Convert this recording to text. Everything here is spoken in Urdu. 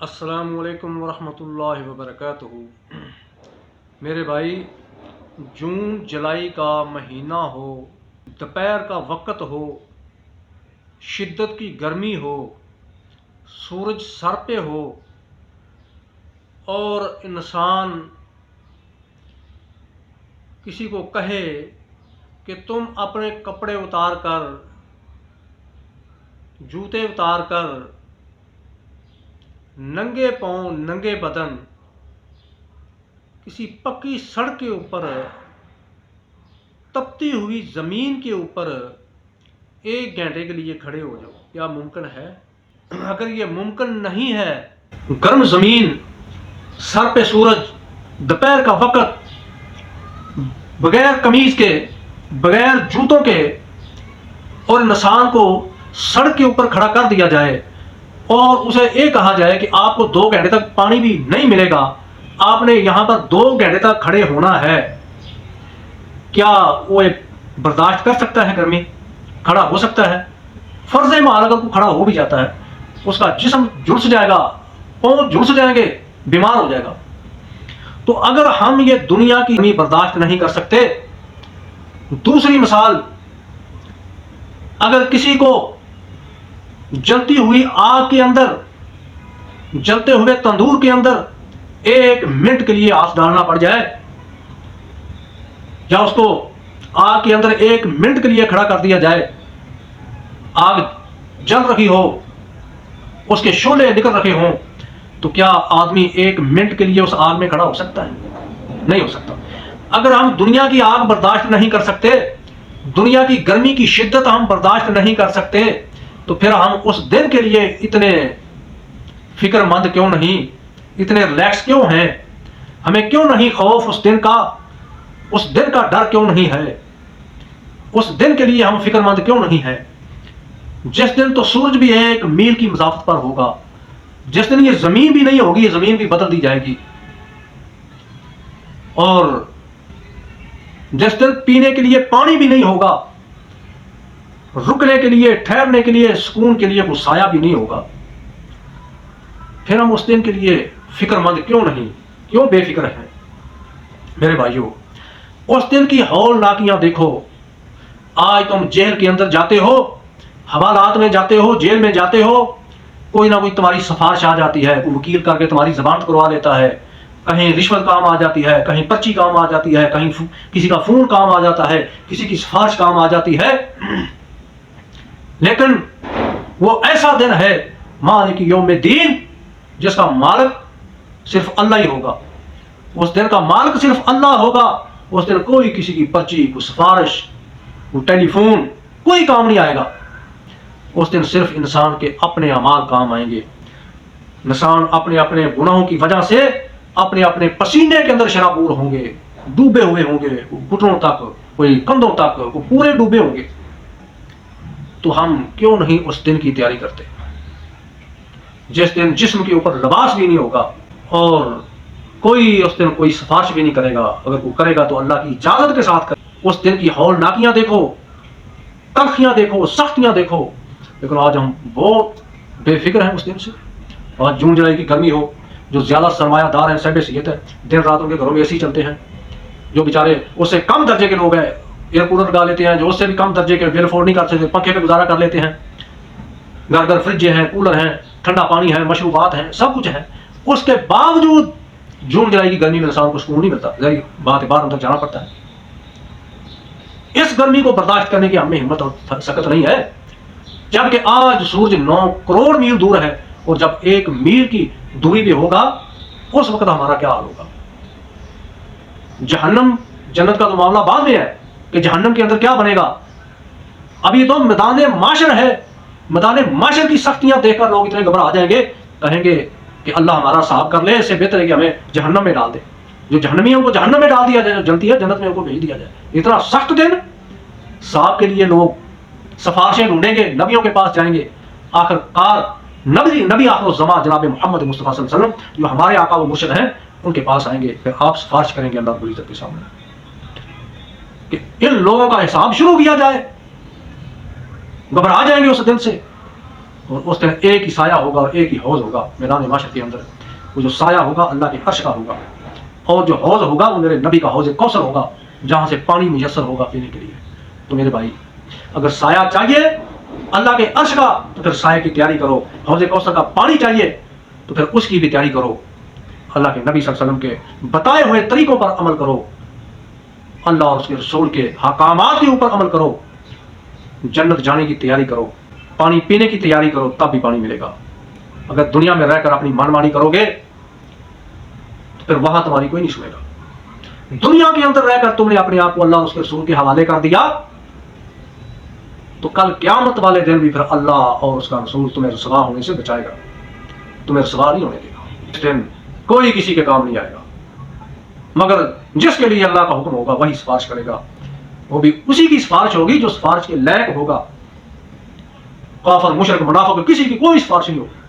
السلام علیکم ورحمۃ اللہ وبرکاتہ۔ میرے بھائی، جون جولائی کا مہینہ ہو، دوپہر کا وقت ہو، شدت کی گرمی ہو، سورج سر پہ ہو اور انسان کسی کو کہے کہ تم اپنے کپڑے اتار کر، جوتے اتار کر، ننگے پاؤں ننگے بدن کسی پکی سڑک کے اوپر، تپتی ہوئی زمین کے اوپر 1 گھنٹے کے لیے کھڑے ہو جاؤ، کیا ممکن ہے؟ اگر یہ ممکن نہیں ہے، گرم زمین، سر پہ سورج، دوپہر کا وقت، بغیر قمیض کے، بغیر جوتوں کے، اور انسان کو سڑک کے اوپر کھڑا کر دیا جائے اور اسے یہ کہا جائے کہ آپ کو 2 گھنٹے تک پانی بھی نہیں ملے گا، آپ نے یہاں پر 2 گھنٹے تک کھڑے ہونا ہے، کیا وہ برداشت کر سکتا ہے؟ گرمی کھڑا ہو سکتا ہے؟ فرض محال اگر کوئی کھڑا ہو بھی جاتا ہے، اس کا جسم جھلس جائے گا، پاؤں جھلس جائیں گے، بیمار ہو جائے گا۔ تو اگر ہم یہ دنیا کی گرمی برداشت نہیں کر سکتے، دوسری مثال، اگر کسی کو جلتی ہوئی آگ کے اندر، جلتے ہوئے تندور کے اندر 1 منٹ کے لیے ہاتھ ڈالنا پڑ جائے، یا اس کو آگ کے اندر 1 منٹ کے لیے کھڑا کر دیا جائے، آگ جل رہی ہو، اس کے شعلے نکل رہے ہوں، تو کیا آدمی 1 منٹ کے لیے اس آگ میں کھڑا ہو سکتا ہے؟ نہیں ہو سکتا۔ اگر ہم دنیا کی آگ برداشت نہیں کر سکتے، دنیا کی گرمی کی شدت ہم برداشت نہیں کر سکتے، تو پھر ہم اس دن کے لیے اتنے فکر مند کیوں نہیں، اتنے ریلیکس کیوں ہیں؟ ہمیں کیوں نہیں خوف اس دن کا، اس دن کا ڈر کیوں نہیں ہے؟ اس دن کے لیے ہم فکر مند کیوں نہیں ہیں؟ جس دن تو سورج بھی 1 میل کی مسافت پر ہوگا، جس دن یہ زمین بھی نہیں ہوگی، یہ زمین بھی بدل دی جائے گی، اور جس دن پینے کے لیے پانی بھی نہیں ہوگا، رکنے کے لیے، ٹھہرنے کے لیے، سکون کے لیے کوئی سایہ بھی نہیں ہوگا، پھر ہم اس دن کے لیے فکر مند کیوں نہیں، کیوں بے فکر ہیں؟ میرے بھائیوں، اس دن کی ہولناکیاں دیکھو۔ آج تم جیل کے اندر جاتے ہو، حوالات میں جاتے ہو، جیل میں جاتے ہو، کوئی نہ کوئی تمہاری سفارش آ جاتی ہے، کوئی وکیل کر کے تمہاری ضمانت کروا لیتا ہے، کہیں رشوت کام آ جاتی ہے، کہیں پرچی کام آ جاتی ہے، کہیں کسی کا فون کام آ جاتا ہے، کسی کی سفارش کام آ جاتی ہے، لیکن وہ ایسا دن ہے مالک یوم الدین، جس کا مالک صرف اللہ ہی ہوگا۔ اس دن کا مالک صرف اللہ ہوگا۔ اس دن کوئی کسی کی پرچی، کوئی سفارش، کوئی ٹیلی فون، کوئی کام نہیں آئے گا۔ اس دن صرف انسان کے اپنے اعمال کام آئیں گے۔ انسان اپنے اپنے گناہوں کی وجہ سے اپنے اپنے پسینے کے اندر شرابور ہوں گے، ڈوبے ہوئے ہوں گے، گھٹنوں تک، کوئی کندھوں تک، کوئی پورے ڈوبے ہوں گے۔ تو ہم کیوں نہیں اس دن کی تیاری کرتے، جس دن جسم کے اوپر لباس بھی نہیں ہوگا، اور کوئی اس دن کوئی سفارش بھی نہیں کرے گا، اگر کوئی کرے گا تو اللہ کی اجازت کے ساتھ کرے۔ اس دن کی ہولناکیاں دیکھو، تلخیاں دیکھو، سختیاں دیکھو، لیکن آج ہم بہت بے فکر ہیں اس دن سے۔ آج جون جولائی کی گرمی ہو، جو زیادہ سرمایہ دار ہیں، صاحب صحت ہے، دن رات ان کے گھروں میں ایسی چلتے ہیں، جو بیچارے اس سے کم درجے کے لوگ ہیں ایئر کولر لگا لیتے ہیں، جو اس سے بھی کم درجے کے بل افورڈ نہیں کر سکتے، پنکھے پہ گزارا کر لیتے ہیں، گھر گھر فریج ہیں، کولر ہیں، ٹھنڈا پانی ہے، مشروبات ہیں، سب کچھ ہے، اس کے باوجود جون جولائی کی گرمی میں انسان کو سکون نہیں ملتا، ظاہر بات ہے، باہر اندر جانا پڑتا ہے۔ اس گرمی کو برداشت کرنے کی ہمیں ہمت اور سکت نہیں ہے، جبکہ آج سورج 9 کروڑ میل دور ہے، اور جب 1 میل کی دوری پہ ہوگا، اس وقت ہمارا کیا حال ہوگا؟ جہنم جنت کا تو معاملہ بعد میں ہے کہ جہنم کے اندر کیا بنے گا۔ ابھی تو میدان معاشر ہے، میدان معاشر کی سختیاں دیکھ کر لوگ اتنے گھبرا جائیں گے، کہیں گے کہ اللہ ہمارا صاحب کر لے، اس سے بہتر ہے کہ ہمیں جہنم میں ڈال دے، جو جہنمی ہے ان کو جہنم میں ڈال دیا جائے، جو جلتی ہے جنت میں ان کو بھیج دیا جائے۔ اتنا سخت دن صاحب کے لیے لوگ سفارشیں ڈھونڈیں گے، نبیوں کے پاس جائیں گے، آخر کار نبی آخر الزمان جناب محمد مصطفیٰ صلی اللہ علیہ وسلم، جو ہمارے آقا و مرشد ہیں، ان کے پاس آئیں گے، پھر آپ سفارش کریں گے اللہ رب العزت کے سامنے کہ ان لوگوں کا حساب شروع کیا جائے۔ گھبرا جائیں گے اس دن سے، اور اس دن ایک ہی سایہ ہوگا اور ایک ہی حوض ہوگا میدان محشر کے اندر. وہ جو سایہ ہوگا اللہ کے عرش کا ہوگا، اور جو حوض ہوگا وہ میرے نبی کا حوض کوثر ہوگا، جہاں سے پانی میسر ہوگا پینے کے لیے. تو میرے بھائی، اگر سایہ چاہیے اللہ کے عرش کا تو پھر سایہ کی تیاری کرو. حوض کوثر کا پانی چاہیے تو پھر اس کی بھی تیاری کرو. اللہ کے نبی صلی اللہ علیہ وسلم کے بتائے ہوئے طریقوں پر عمل کرو، اللہ اور اس کے رسول کے حکامات کے اوپر عمل کرو. جنت جانے کی تیاری کرو، پانی پینے کی تیاری کرو، تب بھی پانی ملے گا. اگر دنیا میں رہ کر اپنی من مانی کرو گے تو پھر وہاں تمہاری کوئی نہیں سنے گا. دنیا کے اندر رہ کر تم نے اپنے آپ کو اللہ اور اس کے رسول کے حوالے کر دیا تو کل قیامت والے دن بھی پھر اللہ اور اس کا رسول تمہیں رسوا ہونے سے بچائے گا، تمہیں رسوا نہیں ہونے دے گا. اس دن کوئی کسی کے کام نہیں آئے گا، مگر جس کے لیے اللہ کا حکم ہوگا وہی سفارش کرے گا. وہ بھی اسی کی سفارش ہوگی جو سفارش کے لائق ہوگا. کافر، مشرک، منافق، کسی کی کوئی سفارش نہیں ہوگی.